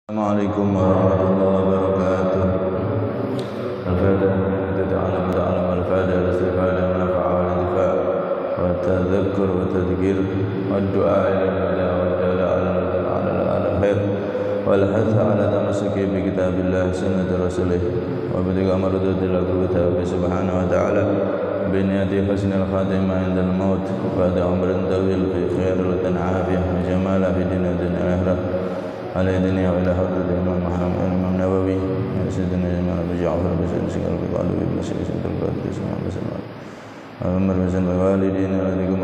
Assalamualaikum warahmatullahi wabarakatuh. Al-Fatihah ta'ala ta'ala al-Fatihah al-Istifada wa al-Intifa wa tadhakkur wa tadhkir wa du'a ila al-mada wa dala ala khair wal hatha ala tamassuki bi kitabillah sunnati rasulih wa bi amradil qurba bi subhanahu wa ta'ala bi niyati husnil khatimah indal maut wa da umrin tawil fi khairil tan'afiyah wa jamala fi dunya akhirah على دنيا وإلى حضرة الإمام محمد الإمام النووي سيدنا جمال أبو جعفر بن سنغال بقالوا ابن سيد القادر اسمه بسم الله عمر بن والدين عليكم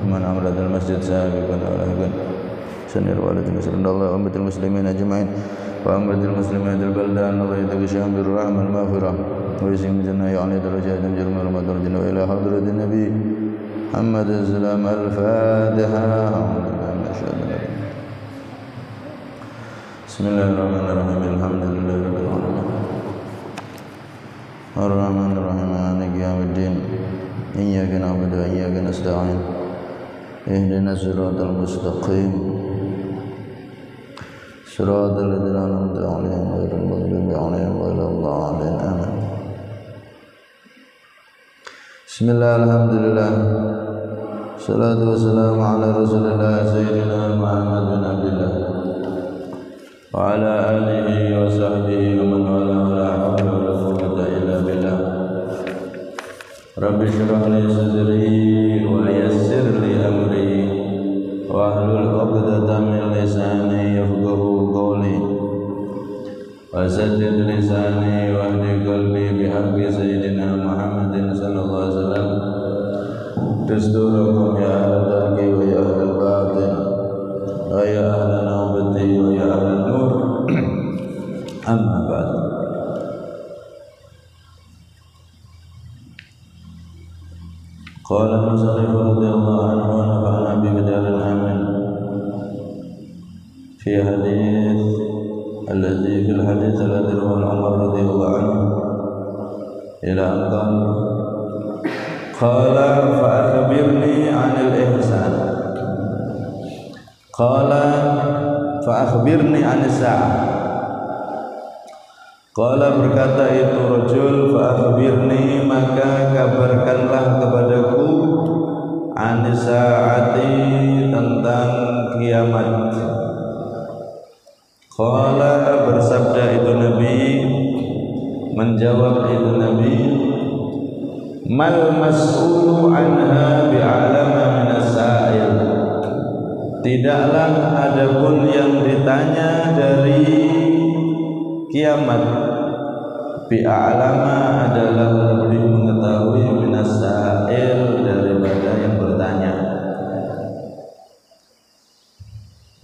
من أمر المسجد سابقا ولهكا سنير والدنا سرد الله أمة المسلمين أجمعين وأمة المسلمين البلدان الله يتغشاهم بالرحمة المغفرة ويسلم جنة يعني درجات جرم رمضان جنة إلى حضرة النبي محمد السلام الفاتحة Bismillahirrahmanirrahim. Alhamdulillahirabbil alamin. Ar-Rahmanir-Rahim. Maliki yaumiddin. Iyyaka na'budu wa iyyaka nasta'in. Ihdinas siratal mustaqim. Siratal ladzina an'amta 'alaihim ghairil maghdubi 'alaihim waladdallin. Amin. Bismillah, alhamdulillah. Salatu wassalamu ala Rasulillah sayyidina Muhammad bin Abdullah wa ala alihi wa sahbihi wa man wala la hawla wa la quwwata illa billah. Rabbi shrah li sadri wa yassir li amri wa hlul 'uqdatam min lisani yafqahu qawli wa saddid lisani wa hdi qalbi bi haqqi sayyidina Muhammadin sallallahu alaihi wasallam. Dusturakum ya ahla tarki wa ya ahla batin wa ya ahla nawbati wa ya ahla nur. Amma ba'd. Qala Mus'alif radhiyallahu anhu wa nafa'ana bi bidaril amin fi hadith alladhi fil hadith alladhi rawahu Umar radhiyallahu anhu ila an qala fa akhbirni 'anil ihsan. Qala fa akhbirni 'anis sa'ah. Qala berkata itu rajul, fa akhbirni maka kabarkanlah kepadaku, 'anis sa'ati tentang kiamat. Qala bersabda itu Nabi, menjawab itu Nabi, mal mas'ulu anha bi'alama minas sa'il. Tidaklah adapun yang ditanya dari kiamat bi'alama adalah lebih mengetahui minas sa'il daripada yang bertanya.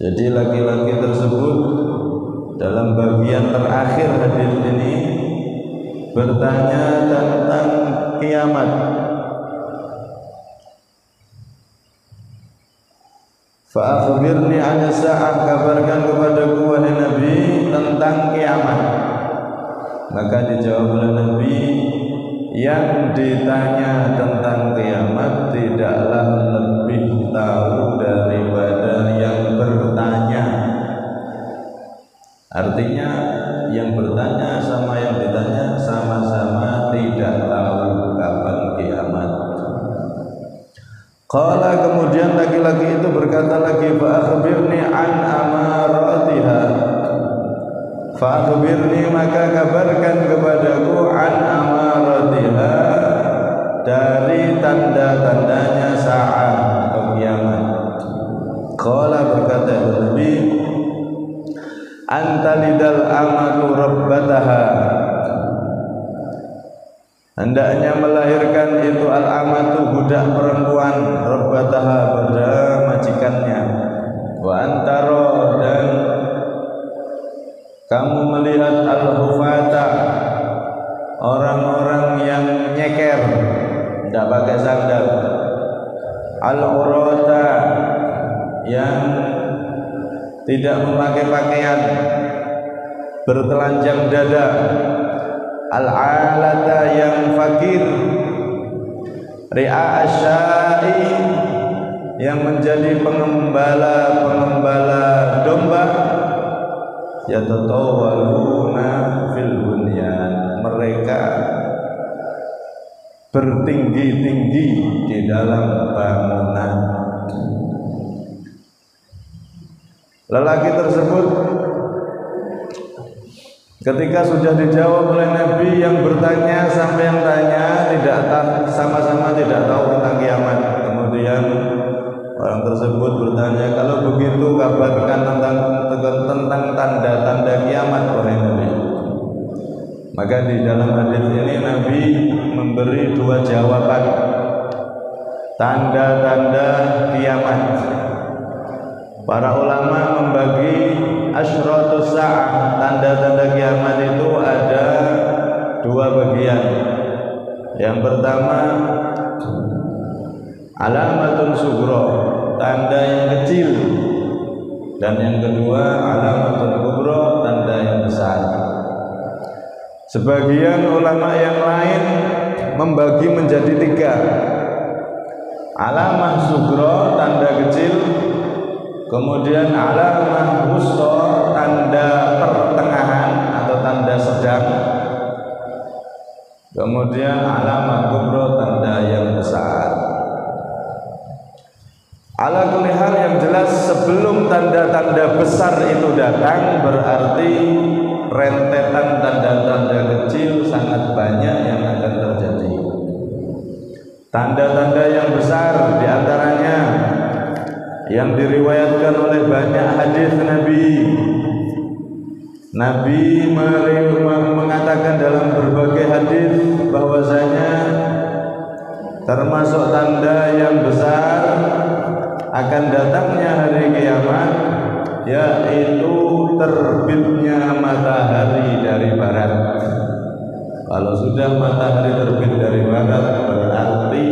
Jadi laki-laki tersebut dalam bagian terakhir hadis ini bertanya tentang kiamat. Fa akhbirni 'anis sa'ah, kabarkan kepadaku wahai Nabi tentang kiamat. Maka dijawab oleh Nabi, yang ditanya tentang kiamat tidaklah lebih tahu daripada yang bertanya. Artinya yang bertanya sama yang ditanya sama-sama tidak tahu kapan kiamat. Qala kemudian laki-laki itu berkata lagi, fa akhbirni an amaratiha. Fa akhbirni maka kabarkan kepadaku an amaratiha dari tanda-tandanya sa'ah atau kiamat. Qala berkata Nabi, antalidal amatu rabbataha. Hendaknya melahirkan itu al-amatu budak perempuan, rabbataha pada majikannya. Wa antaro dan kamu melihat al-hufata orang-orang yang nyeker, tidak pakai sandal, al-urata yang tidak memakai pakaian, bertelanjang dada, al-alata yang fakir, ri'a asyai yang menjadi pengembala domba, yatatawaluna fil bunyan, mereka bertinggi-tinggi di dalam bangunan. Lelaki tersebut ketika sudah dijawab oleh Nabi yang bertanya sampai yang tanya sama-sama tidak tahu tentang kiamat. Kemudian orang tersebut bertanya, kalau begitu kabarkan tentang tanda-tanda kiamat oleh Nabi. Maka di dalam hadis ini Nabi memberi dua jawaban tanda-tanda kiamat. Para ulama membagi asyratus sa'ah, tanda-tanda kiamat itu ada dua bagian. Yang pertama alamatun sughra, tanda yang kecil, dan yang kedua alamatun kubra, tanda yang besar. Sebagian ulama yang lain membagi menjadi tiga. Alamah sughra, tanda kecil, kemudian alamah wusta, tanda pertengahan atau tanda sedang, kemudian alamah kubra, tanda yang besar. Ala kulli hal, yang jelas sebelum tanda-tanda besar itu datang, berarti rentetan tanda-tanda kecil sangat banyak yang akan terjadi. Tanda-tanda yang besar diantaranya yang diriwayatkan oleh banyak hadis Nabi. Nabi mengatakan dalam berbagai hadis bahwasanya termasuk tanda yang besar akan datangnya hari kiamat, yaitu terbitnya matahari dari barat. Kalau sudah matahari terbit dari barat, berarti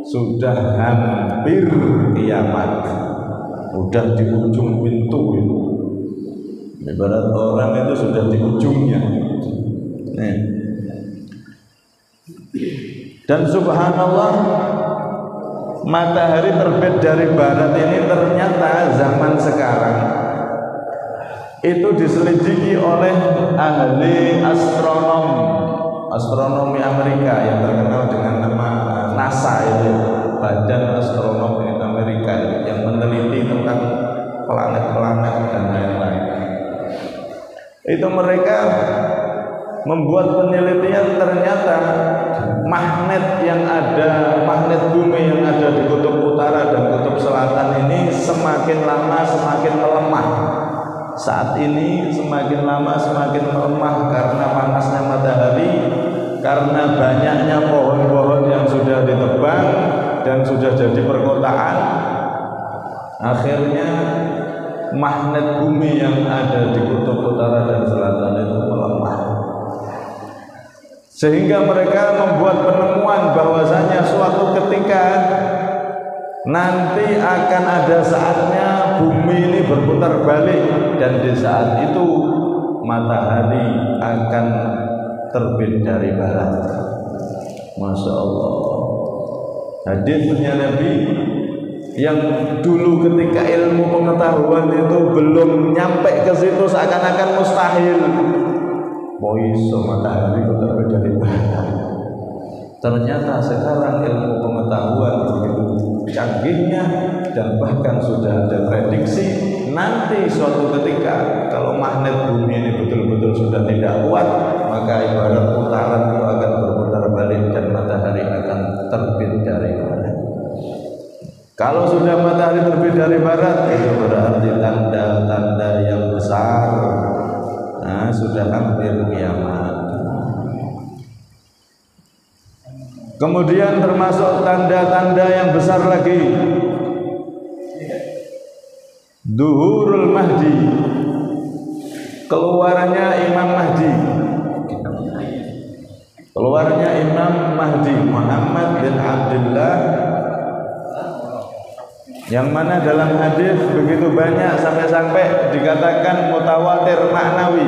sudah hampir kiamat, sudah di ujung pintu itu. Ibarat orang itu sudah di ujungnya. Dan subhanallah, matahari terbit dari barat ini ternyata zaman sekarang itu diselidiki oleh ahli astronomi Amerika yang terkenal dengan nama NASA, itu Badan Astronomi Amerika yang meneliti tentang planet-planet dan lain-lain. Itu mereka membuat penelitian, ternyata magnet bumi yang ada di kutub utara dan kutub selatan ini semakin lama semakin melemah. Saat ini semakin lama semakin melemah karena panasnya matahari, karena banyaknya pohon-pohon yang sudah ditebang dan sudah jadi perkotaan. Akhirnya magnet bumi yang ada di kutub utara dan selatan itu melemah, sehingga mereka membuat penemuan bahwasanya suatu ketika nanti akan ada saatnya bumi ini berputar balik, dan di saat itu matahari akan terbit dari barat. Masya Allah, hadisnya Nabi yang dulu ketika ilmu pengetahuan itu belum nyampe ke situ seakan-akan mustahil. Iso matahari terbit dari barat. Ternyata sekarang ilmu pengetahuan begitu canggihnya, dan bahkan sudah ada prediksi nanti suatu ketika kalau magnet bumi ini betul-betul sudah tidak kuat, maka ibarat putaran itu akan berputar balik dan matahari akan terbit dari barat. Kalau sudah matahari terbit dari barat, itu berarti tanda-tanda yang besar. Nah, sudah hampir kiamat. Kemudian termasuk tanda-tanda yang besar lagi, Zuhurul Mahdi, keluarnya Imam Mahdi. Keluarnya Imam Mahdi Muhammad bin Abdullah, yang mana dalam hadis begitu banyak sampai-sampai dikatakan mutawatir maknawi.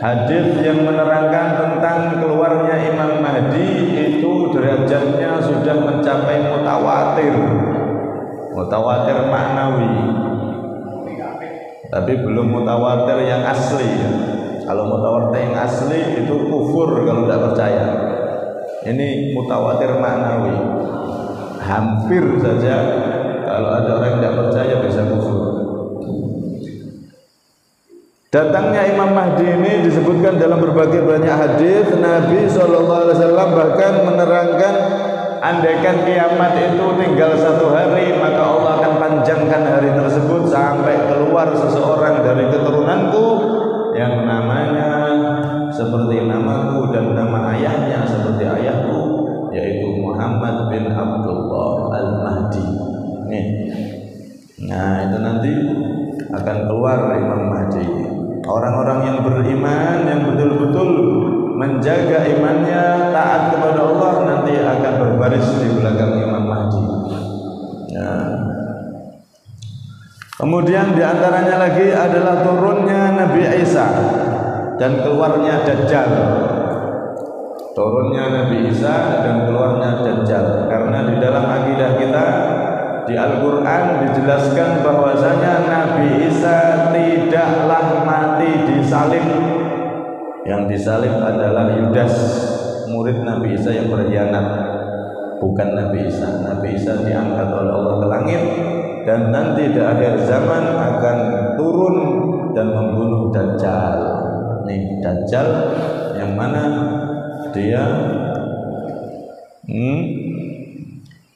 Hadis yang menerangkan tentang keluarnya Imam Mahdi itu derajatnya sudah mencapai mutawatir maknawi. tapi belum mutawatir yang asli. Kalau mutawatir yang asli itu kufur kalau tidak percaya. Ini mutawatir maknawi. Hampir saja kalau ada orang yang tidak percaya bisa kufur. Datangnya Imam Mahdi ini disebutkan dalam berbagai banyak hadis. Nabi SAW bahkan menerangkan, andaikan kiamat itu tinggal 1 hari, maka Allah akan panjangkan hari tersebut sampai keluar seseorang dari keturunanku yang namanya seperti namaku dan nama ayahnya seperti ayahku, yaitu Muhammad bin Abdullah Al-Mahdi. Nah, itu nanti akan keluar Imam Mahdi. Orang-orang yang beriman, yang betul-betul menjaga imannya, taat kepada Allah, nanti akan berbaris di belakang Imam Mahdi. Nah, kemudian diantaranya lagi adalah turunnya Nabi Isa dan keluarnya Dajjal. Turunnya Nabi Isa dan keluarnya Dajjal. Karena di dalam akidah kita di Al-Quran dijelaskan bahwasanya Nabi Isa tidaklah mati disalib. Yang disalib adalah Yudas, murid Nabi Isa yang berkhianat, bukan Nabi Isa. Nabi Isa diangkat oleh Allah ke langit dan nanti di akhir zaman akan turun dan membunuh Dajjal. Nih Dajjal yang mana dia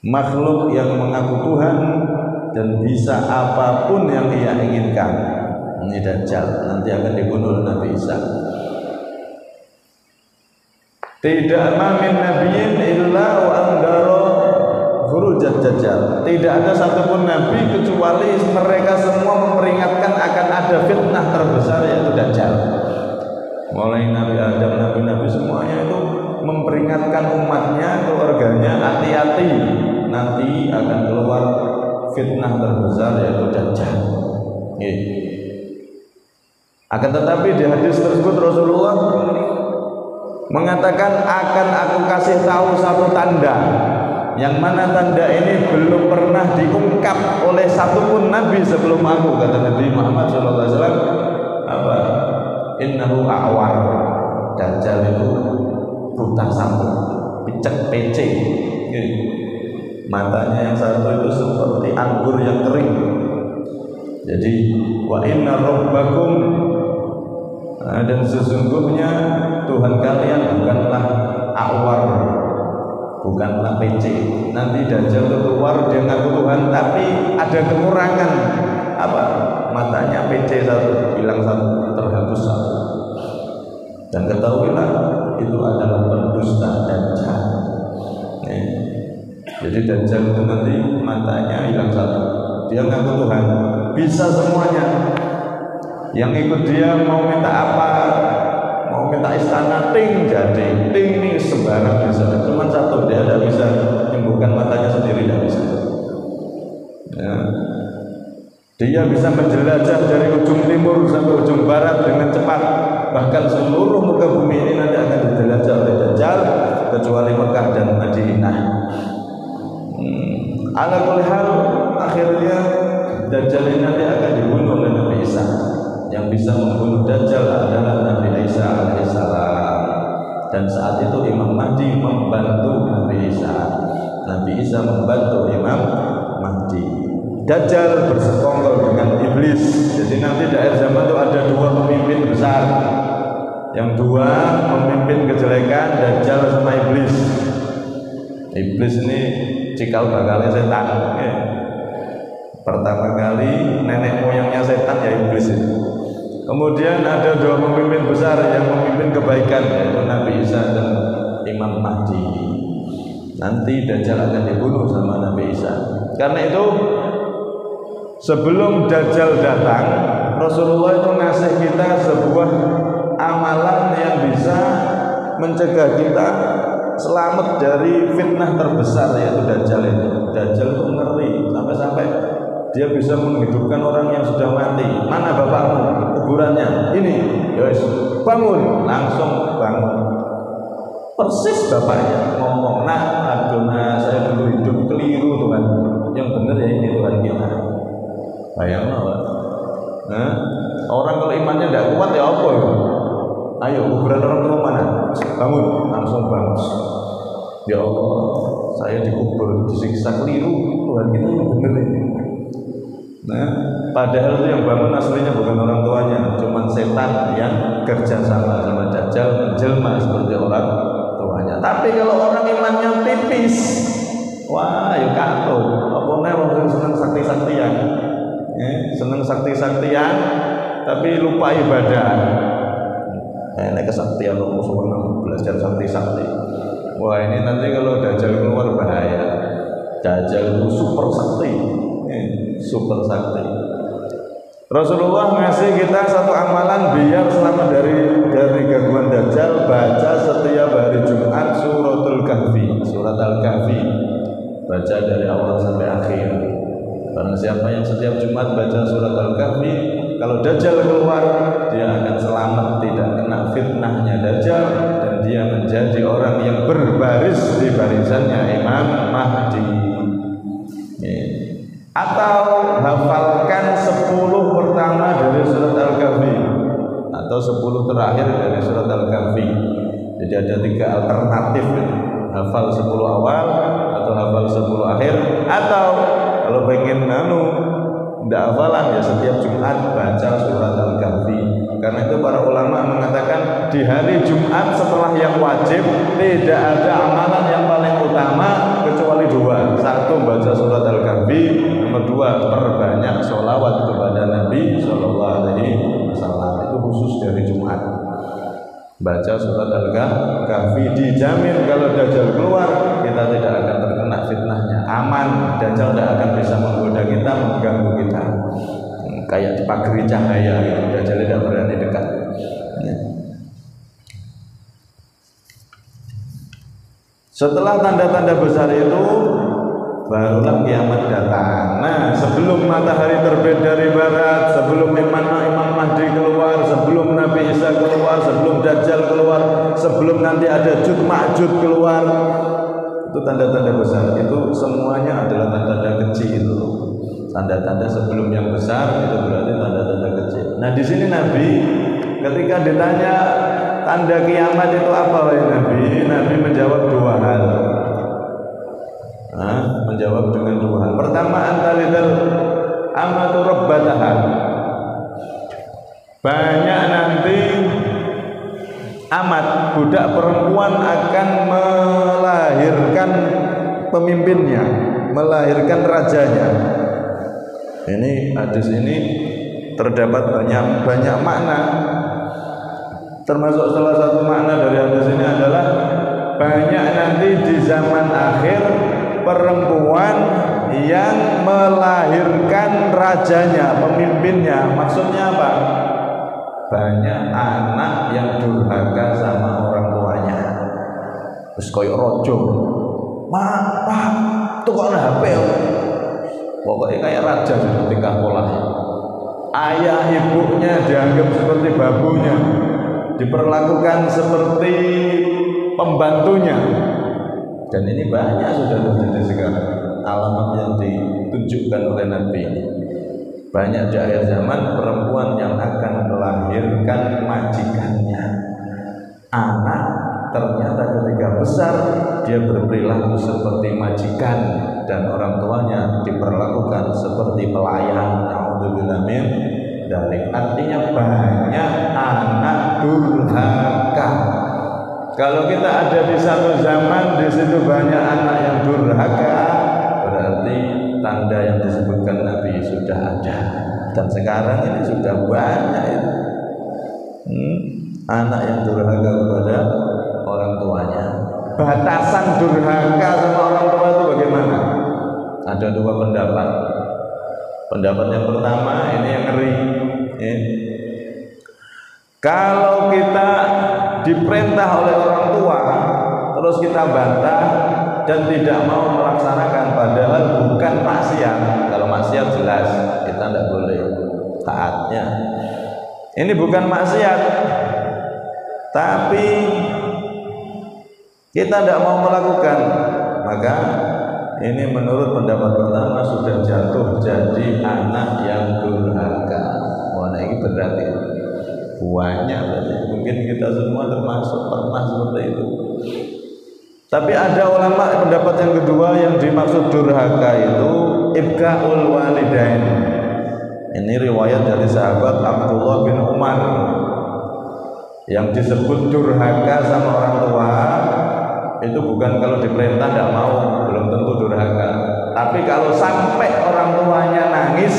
makhluk yang mengaku Tuhan dan bisa apapun yang ia inginkan. Ini Dajjal nanti akan dibunuh oleh Nabi Isa. Tidak mamin nabiyyin illa wa andara furujat Dajjal. Tidak ada satupun nabi kecuali mereka semua memperingatkan akan ada fitnah terbesar, yaitu Dajjal. Mulai Nabi Adam, nabi-nabi semuanya itu memperingatkan umatnya, keluarganya, hati-hati, nanti akan keluar fitnah terbesar, yaitu Dajjal. Akan tetapi di hadis tersebut Rasulullah mengatakan, akan aku kasih tahu satu tanda, yang mana tanda ini belum pernah diungkap oleh satupun nabi sebelum aku, kata Nabi Muhammad SAW. Apa? Innahu a'war. Dajjal itu buta satu, picek pece. Matanya yang satu itu seperti anggur yang kering. Jadi wa inna rabbakum, dan sesungguhnya Tuhan kalian bukanlah a'war, bukanlah pece. Nanti Dajjal keluar dia ngaku Tuhan, tapi ada kekurangan. Apa? Matanya pece satu, hilang satu, terhapus satu. Dan ketahuilah itu adalah pendusta Dajjal. Jadi Dajjal itu nanti matanya hilang satu, dia ngaku Tuhan, bisa semuanya. Yang ikut dia mau minta apa, mau minta istana, ting jadi, ting ini sembarang bisa. Cuma satu, dia tidak bisa menyembuhkan matanya sendiri, tidak bisa. Ya. Dia bisa menjelajah dari ujung timur sampai ujung barat dengan cepat. Bahkan seluruh muka bumi ini nanti akan dijelajah oleh Dajjal, kecuali Mekah dan Madinah. Ala kulli hal, akhirnya Dajjal ini nanti akan dibunuh oleh Nabi Isa. Yang bisa membunuh Dajjal adalah Nabi Isa alaihissalam. Dan saat itu Imam Mahdi membantu Nabi Isa. Nabi Isa membantu Imam Mahdi. Dajjal bersekongkol dengan iblis. Jadi nanti di akhir zaman itu ada 2 pemimpin besar. Yang 2 memimpin kejelekan, Dajjal sama iblis. Iblis ini cikal bakalnya setan. Pertama kali nenek moyangnya setan ya iblis itu. Kemudian ada 2 pemimpin besar yang memimpin kebaikan, yaitu Nabi Isa dan Imam Mahdi. Nanti Dajjal akan dibunuh sama Nabi Isa. Karena itu sebelum Dajjal datang, Rasulullah itu ngasih kita sebuah amalan yang bisa mencegah kita selamat dari fitnah terbesar, yaitu Dajjal itu. Dajjal itu ngeri sampai-sampai dia bisa menghidupkan orang yang sudah mati. Mana bapakmu? Kuburannya ini. Yos, bangun, langsung bangun. Persis bapaknya ngomong, nah Adona saya dulu hidup keliru Tuhan, yang benar ya ini Tuhan kita. Bayangkan, Nah, orang kalau imannya tidak kuat ya apa ya? Ayo kuburan orang tua mana? Bangun, langsung bangun. Ya Allah, saya dikubur, disiksa keliru, Tuhan kita benar ini. Nah, padahal itu yang bangun aslinya bukan orang tuanya, cuma setan yang kerja sama Dajjal menjelma seperti orang tuanya. Tapi kalau orang imannya tipis, wah, ya kacau. Apa orang senang sakti-saktian, senang sakti-saktian, tapi lupa ibadah. Nek kesaktian Allah SWT belajar sakti-sakti. Wah, ini nanti kalau Dajjal keluar bahaya. Dajjal itu super sakti. Super sakti. Rasulullah ngasih kita satu amalan biar selamat dari gangguan Dajjal, baca setiap hari Jumat suratul Kahfi, surat Al-Kahfi. Baca dari awal sampai akhir. Karena siapa yang setiap Jumat baca surat Al-Kahfi, kalau Dajjal keluar, dia akan selamat, tidak kena fitnahnya Dajjal, dan dia menjadi orang yang berbaris di barisannya Imam Mahdi. Atau hafalkan 10 pertama dari surat Al-Kahfi atau 10 terakhir dari surat Al-Kahfi. Jadi ada 3 alternatif, hafal 10 awal atau hafal 10 akhir, atau kalau pengen tidak hafalan ya setiap Jumat baca surat Al-Kahfi. Karena itu para ulama mengatakan di hari Jumat setelah yang wajib tidak ada amalan yang paling utama kecuali 2. 1 baca surat Al-Kahfi, nomor 2 perbanyak sholawat kepada Nabi Sallallahu Alaihi Wasallam. Itu khusus dari Jumat. Baca surat Al-Kahfi, dijamin kalau Dajjal keluar kita tidak akan terkena fitnahnya, aman. Dajjal tidak akan bisa menggoda kita, mengganggu kita. Kayak dipagari cahaya gitu, Dajjal tidak berani dekat. Setelah tanda-tanda besar itu barulah kiamat datang. Nah, sebelum matahari terbit dari barat, sebelum Imam Mahdi keluar, sebelum Nabi Isa keluar, sebelum Dajjal keluar, sebelum nanti ada Jud Ma'jud keluar, itu tanda-tanda besar. Itu semuanya adalah tanda-tanda kecil. Tanda-tanda sebelum yang besar itu berarti tanda-tanda kecil. Nah, di sini Nabi ketika ditanya tanda kiamat itu apa, wahai Nabi? Nabi menjawab 2 hal. Menjawab dengan 2 hal. Pertama, antalidal amatu rabbataha. Banyak nanti amat, budak perempuan akan melahirkan pemimpinnya, melahirkan rajanya. Ini hadis ini terdapat banyak makna. Termasuk salah satu makna dari hadis ini adalah banyak nanti di zaman akhir perempuan yang melahirkan rajanya, pemimpinnya. Maksudnya apa? Banyak anak yang durhaka sama orang tuanya. Terus koyo rojo. Pak, tukang HP. Pokoknya kayak raja di tingkah polanya. Ayah ibunya dianggap seperti babunya, diperlakukan seperti pembantunya. Dan ini banyak sudah terjadi sekarang. Alamat yang ditunjukkan oleh Nabi. Banyak di akhir zaman perempuan yang akan melahirkan majikannya. Anak ternyata ketika besar dia berperilaku seperti majikan dan orang tuanya diperlakukan seperti pelayan. Alhamdulillah min dzalik. Artinya banyak anak durhaka. Kalau kita ada di satu zaman di situ banyak anak yang durhaka, berarti tanda yang disebutkan Nabi sudah ada. Dan sekarang ini sudah banyak itu. Anak yang durhaka kepada orang tuanya. Batasan durhaka sama orang tua itu bagaimana? Ada 2 pendapat. Pendapat yang pertama ini yang ngeri. Kalau kita diperintah oleh orang tua terus kita bantah dan tidak mau melaksanakan, padahal bukan maksiat. Kalau maksiat jelas kita tidak boleh taatnya. Ini bukan maksiat, tapi kita tidak mau melakukan, maka ini menurut pendapat pertama sudah jatuh jadi anak yang durhaka. berarti banyak berarti. Mungkin kita semua termasuk pernah seperti itu. Tapi ada ulama pendapat yang kedua, yang dimaksud durhaka itu ibqaul walidain. Ini riwayat dari sahabat Abdullah bin Umar. Yang disebut durhaka sama orang tua itu bukan kalau diperintah tidak mau, belum tentu durhaka. Tapi kalau sampai orang tuanya nangis,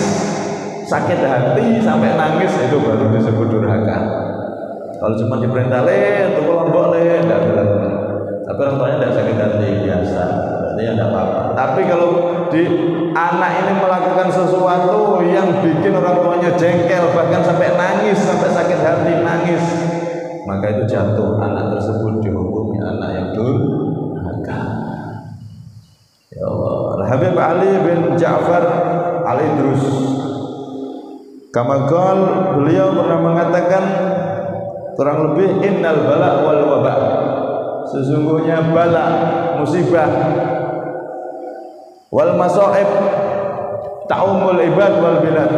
sakit hati sampai nangis, itu baru disebut durhaka. Kalau cuma diperintah tuku lombok tidak bilang. Tapi orang tuanya tidak sakit hati, biasa, berarti ya tidak apa-apa. Tapi kalau di anak ini melakukan sesuatu yang bikin orang tuanya jengkel, bahkan sampai nangis, sampai sakit hati nangis, maka itu jatuh, anak tersebut dihukumi anak yang durhaka. Ya Allah. Habib Ali bin Ja'far Al-Idrus Kamakal, beliau pernah mengatakan kurang lebih innal bala wal waba, sesungguhnya bala, musibah, wal masaib ta'umul ibad wal bilad,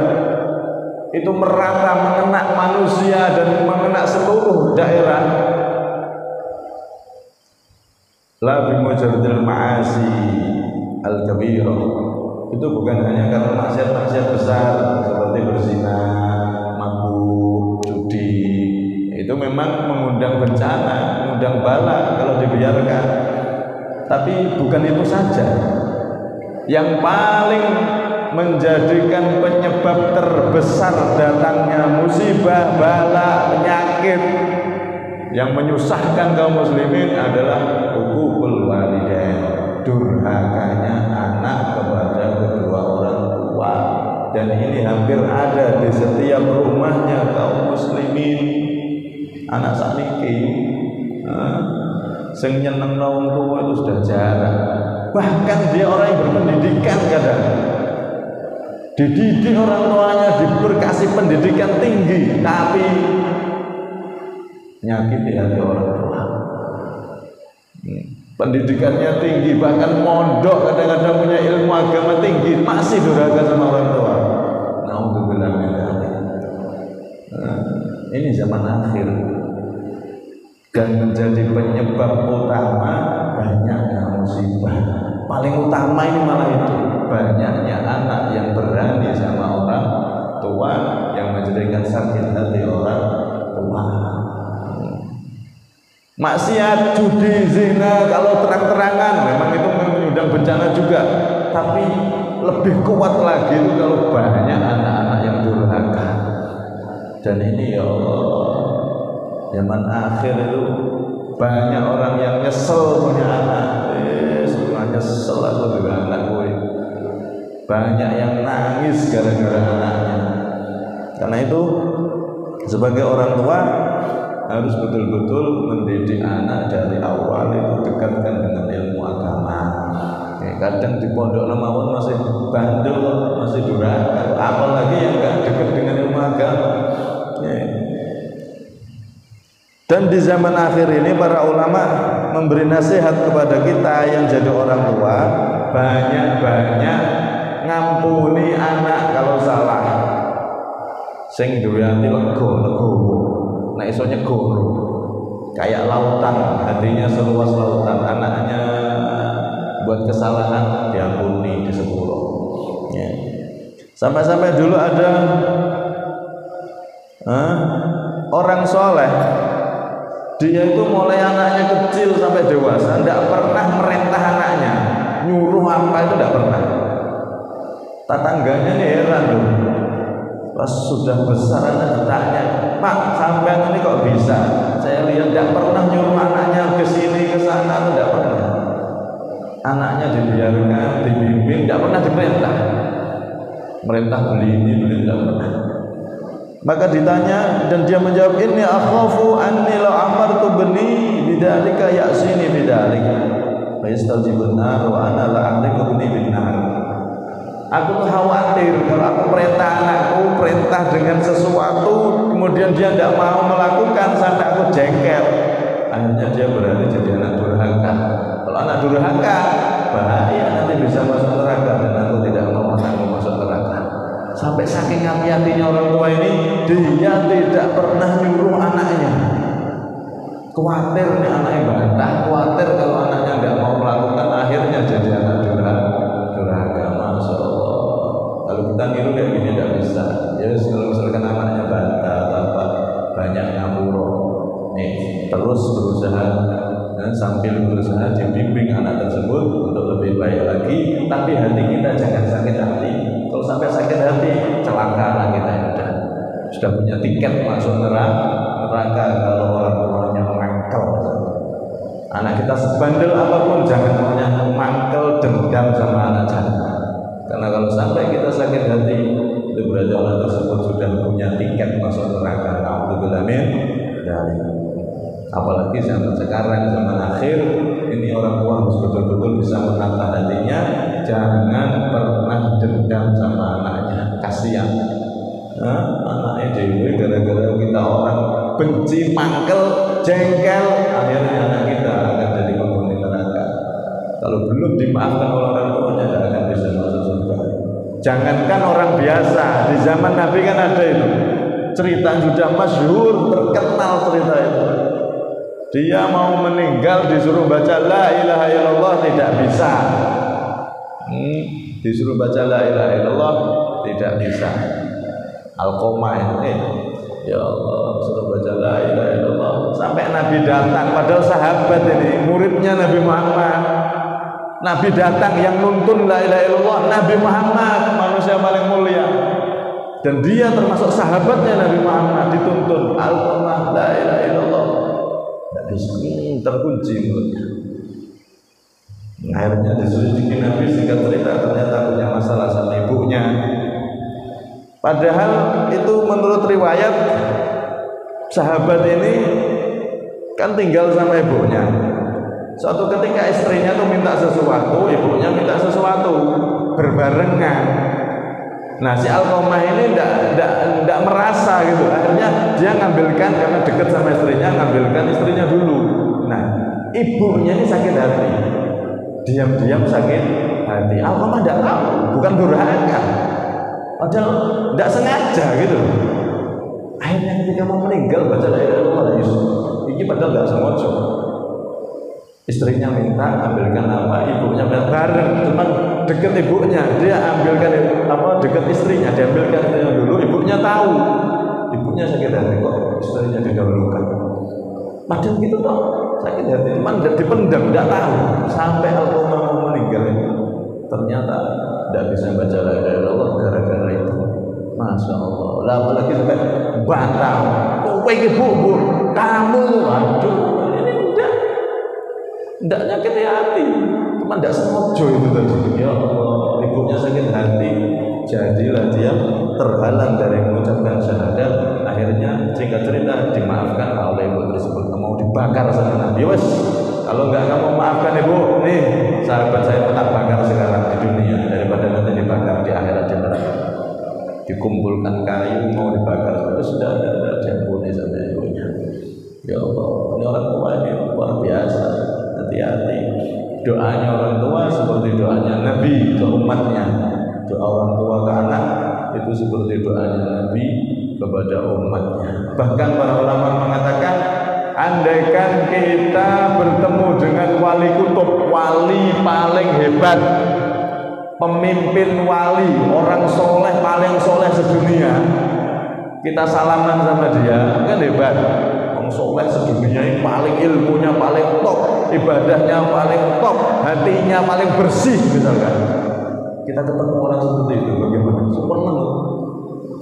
itu merata mengena manusia dan mengena seluruh daerah. La bimujarradil ma'asi al-kabirah, itu bukan hanya karena maksiat-maksiat besar seperti berzina, mabuk, judi. Itu memang mengundang bencana, mengundang bala kalau dibiarkan. Tapi bukan itu saja. Yang paling menjadikan penyebab terbesar datangnya musibah, bala, penyakit yang menyusahkan kaum muslimin adalah hukukul walidain, durhakanya anak kepada kedua orang tua. Dan ini hampir ada di setiap rumahnya kaum muslimin. Anak sakniki sing nyeneng wong tua itu sudah jarang. Bahkan dia orang yang berpendidikan kadang dididik orang tuanya, dikasih pendidikan tinggi, tapi nyakiti hati orang tua. Pendidikannya tinggi, bahkan mondok, kadang-kadang punya ilmu agama tinggi, masih durhaka sama orang tua. Naudzubillah min dzalik. Ini zaman akhir dan menjadi penyebab utama banyaknya musibah. Paling utama ini malah itu, banyaknya anak yang berani sama orang tua, yang menjadikan sakit hati orang tua. Maksiat, judi, zina, kalau terang-terangan memang itu mengundang bencana juga. Tapi lebih kuat lagi itu kalau banyak anak-anak yang durhaka. Dan ini ya Allah, zaman akhir itu banyak orang yang nyesel punya anak. Nyesel aku juga anak gue. Banyak yang nangis gara-gara anaknya. Karena itu sebagai orang tua harus betul-betul mendidik anak dari awal, itu dekatkan dengan ilmu agama. Kadang di pondok mawon masih bandel, masih durhaka, apalagi yang enggak dekat dengan ilmu agama. Dan di zaman akhir ini para ulama memberi nasihat kepada kita yang jadi orang tua, banyak-banyak ngampuni anak kalau salah. Sing duwe ati lego-legowo, nek iso nyegoro. Kayak lautan, hatinya seluas lautan, anaknya buat kesalahan diampuni, di sepuluh. Sampai-sampai dulu ada orang soleh, dia itu mulai anaknya kecil sampai dewasa tidak pernah merintah anaknya, nyuruh apa itu tidak pernah. Tetangganya ini heran loh, pas sudah besar anak ditanya, Pak sampean ini kok bisa? Saya lihat tidak pernah nyuruh anaknya ke sini ke sana, tidak pernah. Anaknya dibiarkan, dibimbing, tidak pernah diperintah. Merintah beli ini, beli tidak pernah. Maka ditanya dan dia menjawab, inni akhafu anni la amartu bani bidzalika ya'sini bidzalika fa yastajibun nar wa ana la ahliku bani bin nar. Aku khawatir kalau aku perintah anakku, perintah dengan sesuatu, kemudian dia tidak mau melakukan sampai aku jengkel, akhirnya dia berarti jadi anak durhaka. Kalau anak durhaka bahaya, nanti bisa masuk neraka, dan aku tidak mau anakku masuk neraka. Sampai saking hati-hatinya orang tua ini, dia tidak pernah nyuruh anaknya. Khawatir nih anaknya bantah, khawatir kalau anaknya nggak mau melakukan, akhirnya jadi anak durhaka. Masya Allah. Kalau kita niru kayak gini nggak bisa. Ya kalau misalkan anaknya bantah atau apa, banyak ngapuro, nih terus berusaha dan sambil berusaha dibimbing anak tersebut untuk lebih baik lagi. Tapi hati kita jangan sakit hati. Kalau sampai sakit hati, celaka lah kita sudah punya tiket masuk neraka kalau orang tuanya mangkel. Anak kita sebandel apapun jangan maunya mangkel dendam sama anak janda. Karena kalau sampai kita sakit hati, itu berarti orang tersebut sudah punya tiket masuk neraka. Alhamdulillah, amin. Apalagi zaman sekarang, zaman akhir ini, orang tua harus betul-betul bisa menata hatinya. Jangan pernah dendam sama anaknya, kasihan. Anaknya dewi gara-gara kita orang benci, mangkel, jengkel, akhirnya anak kita akan jadi penghuni neraka. Kalau belum dimaafkan oleh orang tuanya, tidak akan bisa masuk surga. Jangankan orang biasa, di zaman Nabi kan ada itu cerita sudah masyhur, terkenal cerita itu. Dia mau meninggal disuruh baca la ilaha illallah, tidak bisa. Disuruh baca la ilaha illallah, tidak bisa. Alqomah ya Allah, suruh baca la ilaha illallah. Sampai Nabi datang, padahal sahabat ini, muridnya Nabi Muhammad. Nabi datang, yang nuntun la ilaha illallah Nabi Muhammad, manusia paling mulia. Dan dia termasuk sahabatnya Nabi Muhammad, dituntun Alqomah la ilaha illallah. Tidak bisa, terkunci mulutnya. Akhirnya diselidiki Nabi, singkat cerita ternyata punya masalah sama ibunya. Padahal itu menurut riwayat sahabat ini kan tinggal sama ibunya. Suatu ketika istrinya tuh minta sesuatu, ibunya minta sesuatu, berbarengan. Nah si Alqomah ini tidak merasa gitu. Akhirnya dia ngambilkan, karena dekat sama istrinya, ngambilkan istrinya dulu. Nah ibunya ini sakit hati, diam-diam sakit hati. Alqomah tidak tahu, bukan durhaka, padahal tidak sengaja gitu. Akhirnya ketika mau meninggal baca la ilaha illallah, ini padahal tidak sengaja. Istrinya minta ambilkan apa, ibunya bareng, cuman deket ibunya, dia ambilkan apa deket istrinya, diambilkan istrinya dulu. Ibunya tahu, ibunya sakit hati kok istrinya didahulukan. Padahal gitu toh sakit hati, cuman dipendam, tidak tahu. Sampai Alqomah mau meninggal itu, ternyata tidak bisa baca la ilaha illallah gara-gara itu. Masya Allah. Lah apalagi sampai bantah, kowe iki bu, kamu, aduh, ini tidak nyakiti hati, cuma tidak sengaja itu tadi. Ya Allah, ibunya sakit hati, jadilah dia terhalang dari mengucapkan syahadat. Akhirnya singkat cerita dimaafkan oleh ibu tersebut, mau dibakar sama Nabi. Wes, kalau nggak kamu maafkan ibu, nih sahabat saya tak bakar sekarang di dunia daripada nanti dibakar di akhirat di neraka. Dikumpulkan kayu mau dibakar, itu sudah ada diampuni sama ibunya. Ya Allah, ini orang tua ini luar biasa. Hati-hati, doanya orang tua seperti doanya Nabi ke umatnya. Doa orang tua ke anak itu seperti doanya Nabi kepada umatnya. Bahkan para ulama mengatakan, andaikan kita bertemu dengan wali kutub, wali paling hebat, pemimpin wali, orang soleh paling soleh sedunia, kita salaman sama dia, kan hebat. Orang soleh sedunia ini paling ilmunya paling top, ibadahnya paling top, hatinya paling bersih misalkan. Kita ketemu orang seperti itu, bagaimana? Senang,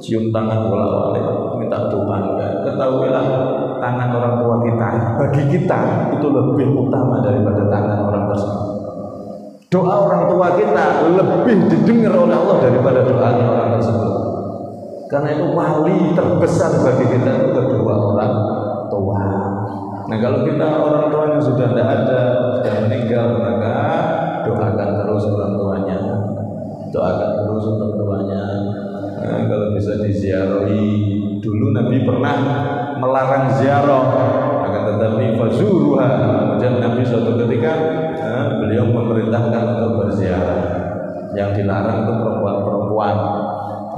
cium tangan bolak-balik, minta doa. Ketahuilah tangan orang tua kita, bagi kita itu lebih utama daripada tangan orang tersebut. Doa orang tua kita lebih didengar oleh Allah daripada doa orang tersebut. Karena itu wali terbesar bagi kita itu kedua orang tua. Nah kalau kita orang tuanya sudah tidak ada, sudah meninggal, maka doakan terus orang tuanya, doakan terus orang tuanya. Nah, kalau bisa diziarahi. Dulu Nabi pernah melarang ziarah, akan tetapi fazuruha. Kemudian Nabi suatu ketika beliau memerintahkan untuk berziarah. Yang dilarang itu perempuan-perempuan.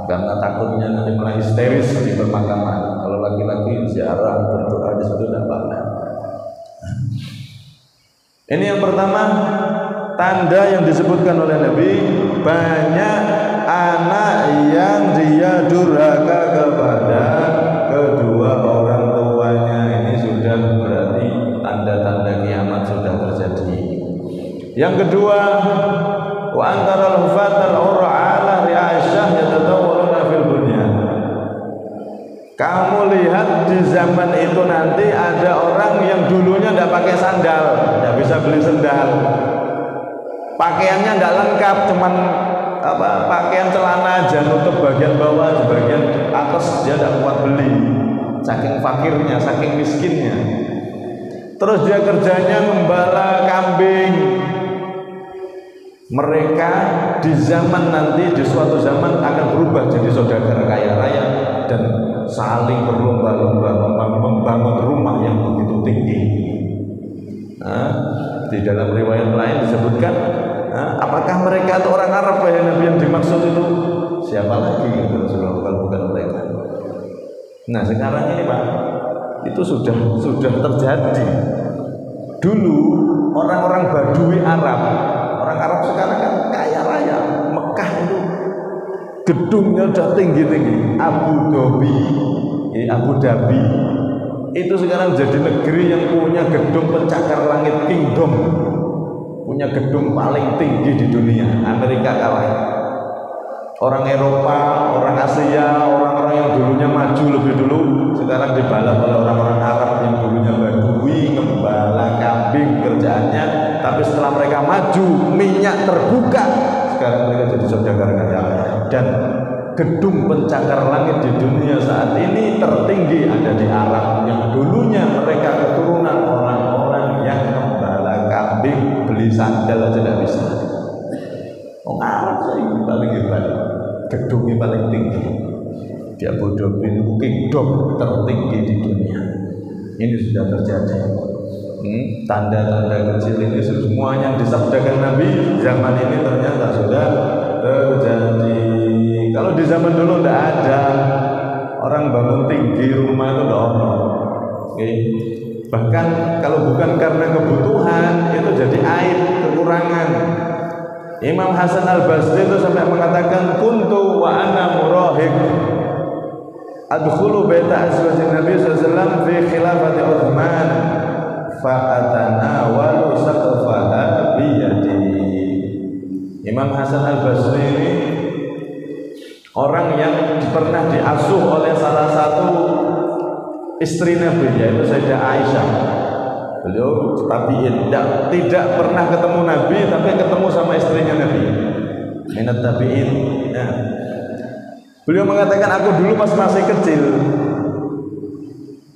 karena takutnya nanti malah histeris di pemakaman. Kalau laki-laki ziarah berdoa di situ tidak apa-apa. Ini yang pertama, tanda yang disebutkan oleh Nabi, banyak anak yang dia durhaka kepada kedua orang tuanya. Ini sudah berarti tanda-tanda kiamat sudah terjadi. Yang kedua, wa antaral hufatal ur'ala ri'asyah yatatawwaluna fil bunyan. Kamu lihat di zaman itu nanti ada orang yang dulunya tidak pakai sandal, tidak bisa beli sandal, pakaiannya tidak lengkap, cuman pakaian celana aja nutup bagian bawah, di bagian atas dia tidak kuat beli, saking fakirnya, saking miskinnya. Terus dia kerjanya gembala kambing. Mereka di zaman nanti, di suatu zaman akan berubah jadi saudagar kaya raya dan saling berlomba-lomba membangun rumah yang begitu tinggi. Di dalam riwayat lain disebutkan, apakah mereka itu orang Arab ya Nabi yang dimaksud itu? Siapa lagi gitu Rasulullah kalau bukan mereka? Nah sekarang ini Pak, itu sudah terjadi. Dulu orang-orang Badui Arab, orang Arab sekarang kan kaya raya. Mekah itu gedungnya udah tinggi-tinggi. Abu Dhabi itu sekarang jadi negeri yang punya gedung pencakar langit, kingdom, punya gedung paling tinggi di dunia. Amerika kalah. Orang Eropa, orang Asia, orang-orang yang dulunya maju lebih dulu, sekarang dibalap oleh orang-orang Arab yang dulunya Badui, gembala kambing kerjaannya, tapi setelah mereka maju, minyak terbuka, sekarang mereka jadi saudagar kaya raya. Dan gedung pencakar langit di dunia saat ini tertinggi ada di Arab, yang dulunya mereka keturunan orang-orang yang gembala kambing, beli sandal aja tidak bisa. Orang Arab ini paling hebat, gedungnya paling tinggi. Di Abu Dhabi itu kingdom tertinggi di dunia. Ini sudah terjadi. Tanda-tanda kecil ini semuanya yang disabdakan Nabi zaman ini ternyata sudah terjadi. Kalau di zaman dulu tidak ada, orang bangun tinggi rumah itu tidak ada. Bahkan kalau bukan karena kebutuhan, itu jadi aib, kekurangan. Imam Hasan Al-Basri itu sampai mengatakan, kuntu wa ana murahik adkhulu baita azwajin Nabi sallallahu fi khilafati Utsman fa atanawalu saqfaha bi yadi. Imam Hasan Al-Basri ini orang yang pernah diasuh oleh salah satu istri Nabi, yaitu Sayyidah Aisyah. Beliau tabi'in, tidak pernah ketemu Nabi, tapi ketemu sama istrinya Nabi. Minat tabi'in. Nah, beliau mengatakan, aku dulu pas masih kecil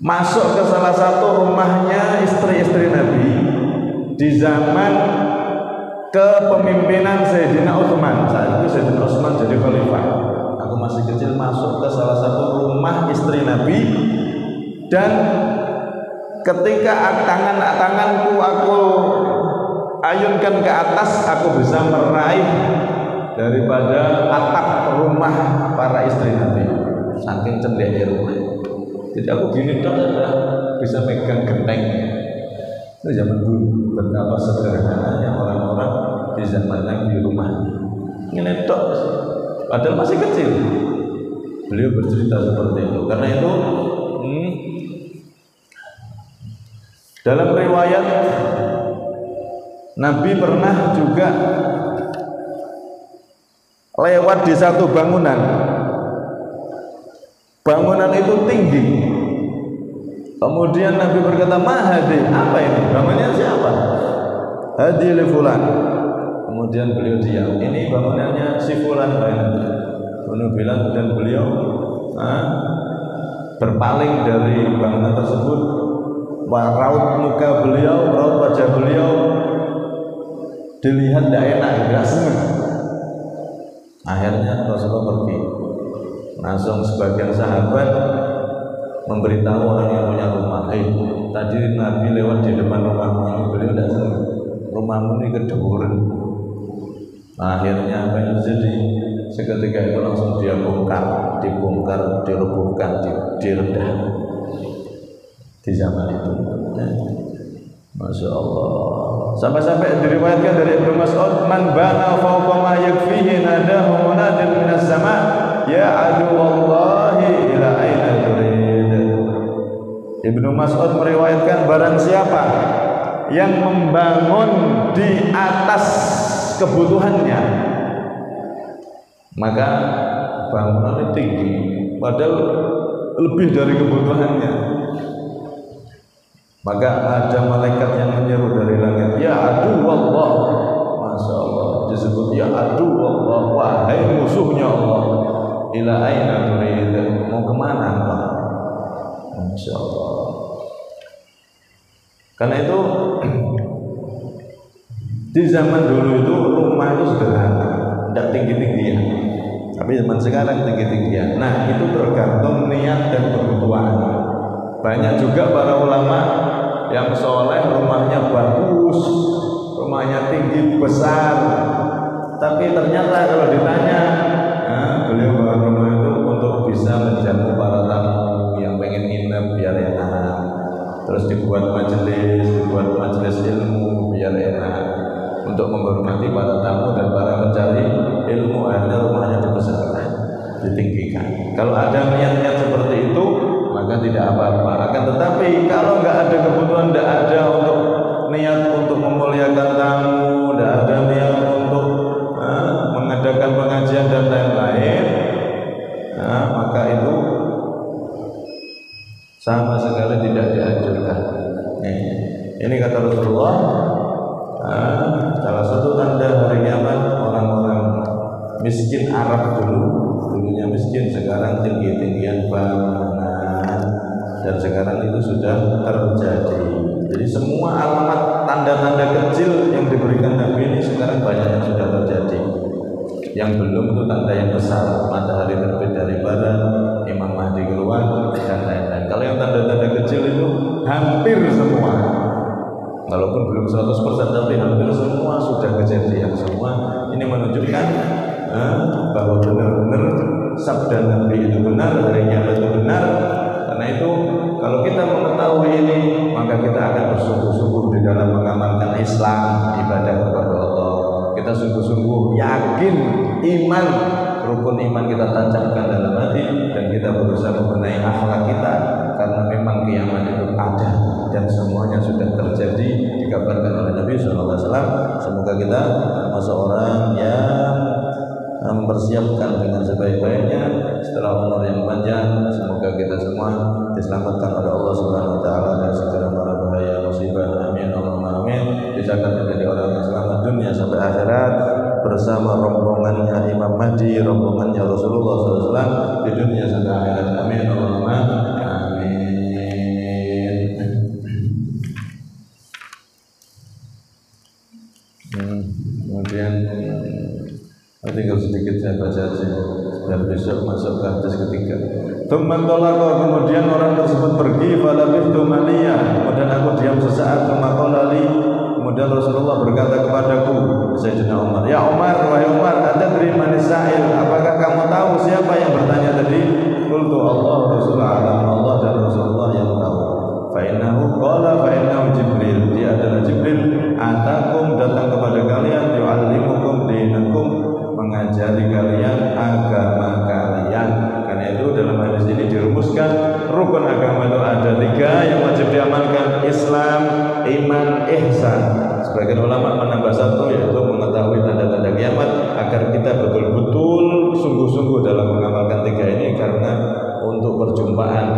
masuk ke salah satu rumahnya istri-istri Nabi di zaman kepemimpinan Sayyidina Utsman. Saat itu Sayyidina Utsman jadi khalifah. Aku masih kecil masuk ke salah satu rumah istri Nabi, dan ketika tanganku aku ayunkan ke atas, aku bisa meraih daripada atap rumah para istri Nabi. Saking cendeknya rumah. Jadi aku gini dong bisa pegang genteng. Itu zaman dulu, betapa sederhananya orang-orang di zaman Nabi rumah. Ini tok, padahal masih kecil. Beliau bercerita seperti itu. Karena itu dalam riwayat Nabi pernah juga lewat di satu bangunan. Bangunan itu tinggi. Kemudian Nabi berkata, "Mahadi, apa ini? Bangunannya siapa?" "Hadi li fulan." Kemudian beliau diam. "Ini bangunannya si fulan." Beliau bilang, dan beliau berpaling dari bangunan tersebut. Raut muka beliau, raut wajah beliau dilihat tidak enak, tidak senang. Akhirnya Rasulullah pergi. Langsung sebagian sahabat memberitahu orang yang punya rumah, tadi Nabi lewat di depan rumahmu." Beliau tidak senang, "Rumahmu ini keduren." Akhirnya apa yang terjadi? seketika itu langsung dia dibongkar, dirubuhkan, diredah di zaman itu. Masya Allah. Sampai-sampai diriwayatkan dari Ibnu Mas'ud, man bana fawqa ma yakfihi nadahu munadin minas sama' ya aduwallahi ila aina turid. Ibnu Mas'ud meriwayatkan, barang siapa yang membangun di atas kebutuhannya, maka bangunannya tinggi padahal lebih dari kebutuhannya, maka ada malaikat yang menyeru dari langit, ya aduwallah. Masya Allah, disebut ya aduwallah, wahai musuhnya Allah, ila aina turid, mau kemana engkau? Masya Allah. Karena itu di zaman dulu itu rumah itu sederhana, tidak tinggi-tinggian, tapi zaman sekarang tinggi-tinggian. Nah, itu tergantung niat dan kebutuhan. Banyak juga para ulama yang soleh rumahnya bagus, rumahnya tinggi besar, tapi ternyata kalau ditanya, beliau bangun rumah itu untuk bisa menjamu para tamu yang pengen nginep biar enak, terus dibuat majelis ilmu biar enak, untuk menghormati para tamu dan para pencari ilmu. Akhirnya rumahnya dibesarkan, ditinggikan. Kalau ada niat-niat seperti itu, maka tidak apa-apa. Akan tetapi kalau nggak ada kebutuhan, tidak ada untuk niat untuk memuliakan tamu, tidak ada niat untuk mengadakan pengajian dan lain-lain, maka itu sama sekali tidak dianjurkan. Ini kata Rasulullah, salah satu tanda hari kiamat, orang-orang miskin Arab dulunya miskin, sekarang tinggi-tinggian bangunan, dan sekarang itu sudah terjadi. Jadi semua alamat tanda-tanda kecil yang diberikan Nabi ini sekarang banyak yang sudah terjadi. Yang belum itu tanda yang besar, matahari terbit dari barat, Imam Mahdi keluar, dan lain-lain. Kalau yang tanda-tanda kecil itu hampir semua, walaupun belum 100%, tapi hampir semua sudah kejadian. Semua ini menunjukkan bahwa benar-benar sabda Nabi itu benar, hari kiamat itu benar. Karena itu kalau kita mengetahui ini, maka kita akan bersungguh-sungguh di dalam mengamalkan Islam, ibadah kepada Allah. Kita sungguh-sungguh yakin iman, rukun iman kita tancapkan dalam hati, dan kita berusaha membenahi akhlak kita, karena memang kiamat itu ada dan semuanya sudah terjadi, dikabarkan oleh Nabi SAW. Semoga kita termasuk orang yang mempersiapkan dengan sebaik-baiknya setelah umur yang panjang. Semoga kita semua diselamatkan oleh Allah Subhanahu wa taala dari segala mara bahaya musibah. Amin Allahumma amin. Dijaga menjadi orang yang selamat dunia sampai akhirat bersama rombongannya Imam Mahdi, rombongannya Rasulullah SAW di dunia sampai akhirat. Amin Allahumma amin. Kemudian tinggal sedikit saya baca saja dan besok masuk ke hadis ketiga. Tsummatolako, kemudian orang tersebut pergi, falabithtu maliyah, kemudian aku diam sesaat. Tsummatolali, kemudian Rasulullah berkata kepadaku, Sayyidina Umar, ya Umar, wahai Umar, atadri manis sa'il, apakah kamu tahu siapa yang bertanya tadi? Qultu Allah Rasulullah alam, Allah dan Rasulullah yang tahu. Fa'innahu qala fa'innahu Jibril, dia adalah Jibril, atakum, datang kepada kalian, yu'allimukum dinakum, mengajari kalian agama kalian. Karena itu dalam hadis ini dirumuskan rukun agama itu ada 3 yang wajib diamalkan: Islam, iman, ihsan. Sebagian ulama menambah 1, yaitu mengetahui tanda-tanda kiamat, agar kita betul-betul sungguh-sungguh dalam mengamalkan 3 ini, karena untuk perjumpaan